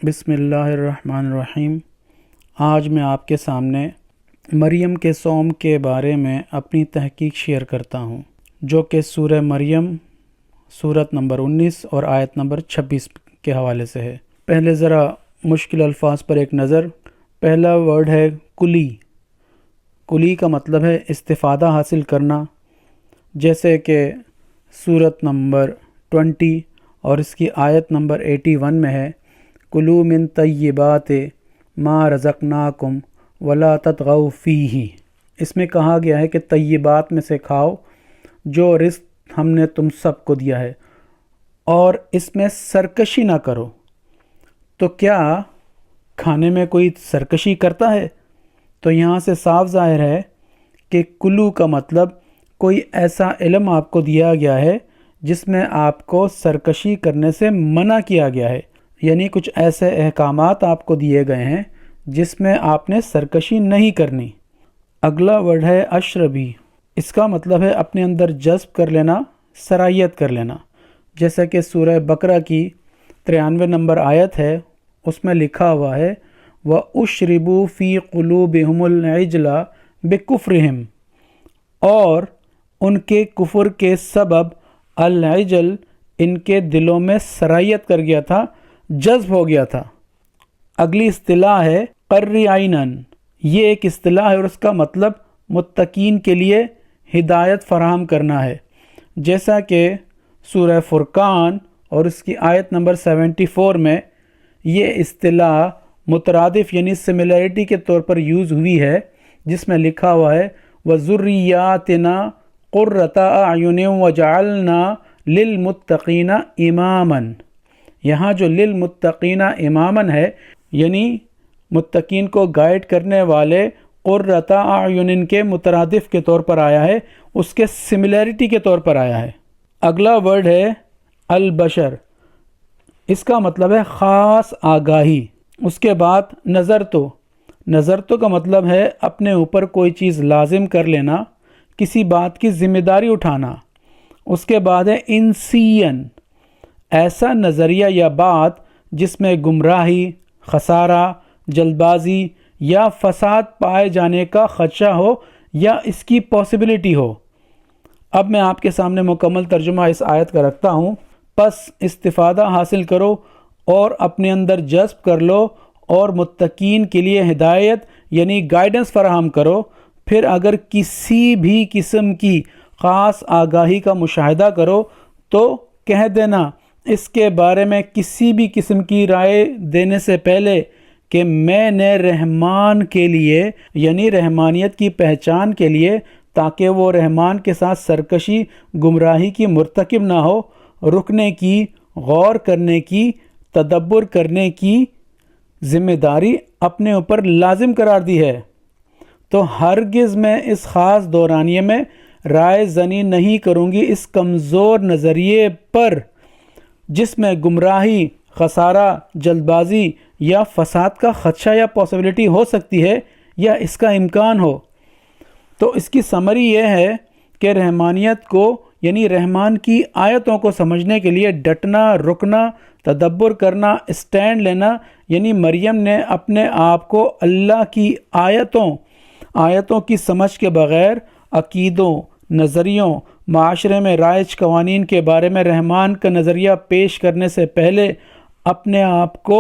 بسم اللہ الرحمن الرحیم۔ آج میں آپ کے سامنے مریم کے صوم کے بارے میں اپنی تحقیق شیئر کرتا ہوں، جو کہ سورہ مریم سورت نمبر 19 اور آیت نمبر 26 کے حوالے سے ہے۔ پہلے ذرا مشکل الفاظ پر ایک نظر۔ پہلا ورڈ ہے کلی۔ کلی کا مطلب ہے استفادہ حاصل کرنا، جیسے کہ سورت نمبر 20 اور اس کی آیت نمبر 81 میں ہے، کلوا من طیبات ما رزقناکم ولا تطغوا فیہ۔ اس میں کہا گیا ہے کہ طیبات میں سے کھاؤ جو رزق ہم نے تم سب کو دیا ہے، اور اس میں سرکشی نہ کرو۔ تو کیا کھانے میں کوئی سرکشی کرتا ہے؟ تو یہاں سے صاف ظاہر ہے کہ کلو کا مطلب کوئی ایسا علم آپ کو دیا گیا ہے جس میں آپ کو سرکشی کرنے سے منع کیا گیا ہے، یعنی کچھ ایسے احکامات آپ کو دیے گئے ہیں جس میں آپ نے سرکشی نہیں کرنی۔ اگلا ورڈ ہے اشربی۔ اس کا مطلب ہے اپنے اندر جذب کر لینا، سرایت کر لینا، جیسا کہ سورہ بقرہ کی 93 نمبر آیت ہے، اس میں لکھا ہوا ہے وَأُشْرِبُوا فِي قُلُوبِهِمُ الْعِجْلَ بِكُفْرِهِمْ، اور ان کے کفر کے سبب العجل ان کے دلوں میں سرایت کر گیا تھا، جذب ہو گیا تھا۔ اگلی اصطلاح ہے قرّ عیناً۔ یہ ایک اصطلاح ہے اور اس کا مطلب متقین کے لیے ہدایت فراہم کرنا ہے، جیسا کہ سورہ فرقان اور اس کی آیت نمبر 74 میں یہ اصطلاح مترادف یعنی سملیرٹی کے طور پر یوز ہوئی ہے، جس میں لکھا ہوا ہے وَذُرِّيَّاتِنَا قُرَّةَ أَعْيُنٍ وَجَعَلْنَا لِلْمُتَّقِينَ إِمَامًا۔ یہاں جو لِلْمُتَّقِينَ إِمَامًا ہے، یعنی متقین کو گائیڈ کرنے والے قُرَّةَ أَعْيُنٍ کے مترادف کے طور پر آیا ہے، اس کے سملیرٹی کے طور پر آیا ہے۔ اگلا ورڈ ہے البشر۔ اس کا مطلب ہے خاص آگاہی۔ اس کے بعد نظر تو کا مطلب ہے اپنے اوپر کوئی چیز لازم کر لینا، کسی بات کی ذمہ داری اٹھانا۔ اس کے بعد ہے انسین، ایسا نظریہ یا بات جس میں گمراہی، خسارہ، جلد بازی یا فساد پائے جانے کا خدشہ ہو یا اس کی پاسبلٹی ہو۔ اب میں آپ کے سامنے مکمل ترجمہ اس آیت کا رکھتا ہوں۔ پس استفادہ حاصل کرو اور اپنے اندر جذب کر لو اور متقین کے لیے ہدایت یعنی گائیڈنس فراہم کرو۔ پھر اگر کسی بھی قسم کی خاص آگاہی کا مشاہدہ کرو تو کہہ دینا اس کے بارے میں کسی بھی قسم کی رائے دینے سے پہلے کہ میں نے رحمان کے لیے یعنی رحمانیت کی پہچان کے لیے، تاکہ وہ رحمان کے ساتھ سرکشی گمراہی کی مرتکب نہ ہو، رکنے کی، غور کرنے کی، تدبر کرنے کی ذمہ داری اپنے اوپر لازم قرار دی ہے۔ تو ہرگز میں اس خاص دورانیے میں رائے زنی نہیں کروں گی اس کمزور نظریے پر جس میں گمراہی، خسارہ، جلد بازی یا فساد کا خدشہ یا پاسبلٹی ہو سکتی ہے یا اس کا امکان ہو۔ تو اس کی سمری یہ ہے کہ رحمانیت کو یعنی رحمان کی آیتوں کو سمجھنے کے لیے ڈٹنا، رکنا، تدبر کرنا، اسٹینڈ لینا، یعنی مریم نے اپنے آپ کو اللہ کی آیتوں کی سمجھ کے بغیر عقیدوں، نظریوں، معاشرے میں رائج قوانین کے بارے میں رحمان کا نظریہ پیش کرنے سے پہلے اپنے آپ کو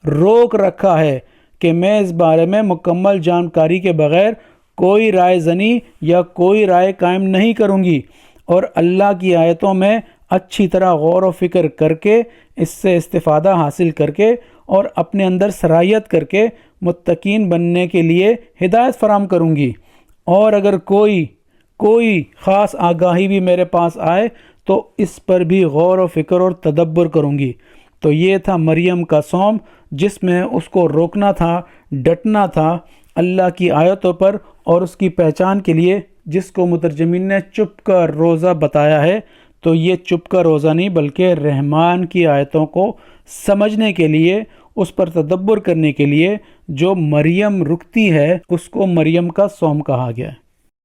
روک رکھا ہے کہ میں اس بارے میں مکمل جانکاری کے بغیر کوئی رائے زنی یا کوئی رائے قائم نہیں کروں گی، اور اللہ کی آیتوں میں اچھی طرح غور و فکر کر کے اس سے استفادہ حاصل کر کے اور اپنے اندر سرایت کر کے متقین بننے کے لیے ہدایت فراہم کروں گی۔ اور اگر کوئی خاص آگاہی بھی میرے پاس آئے تو اس پر بھی غور و فکر اور تدبر کروں گی۔ تو یہ تھا مریم کا صوم، جس میں اس کو روکنا تھا، ڈٹنا تھا اللہ کی آیتوں پر اور اس کی پہچان کے لیے، جس کو مترجمین نے چپ کا روزہ بتایا ہے۔ تو یہ چپ کا روزہ نہیں بلکہ رحمان کی آیتوں کو سمجھنے کے لیے، اس پر تدبر کرنے کے لیے جو مریم رکتی ہے، اس کو مریم کا صوم کہا گیا ہے۔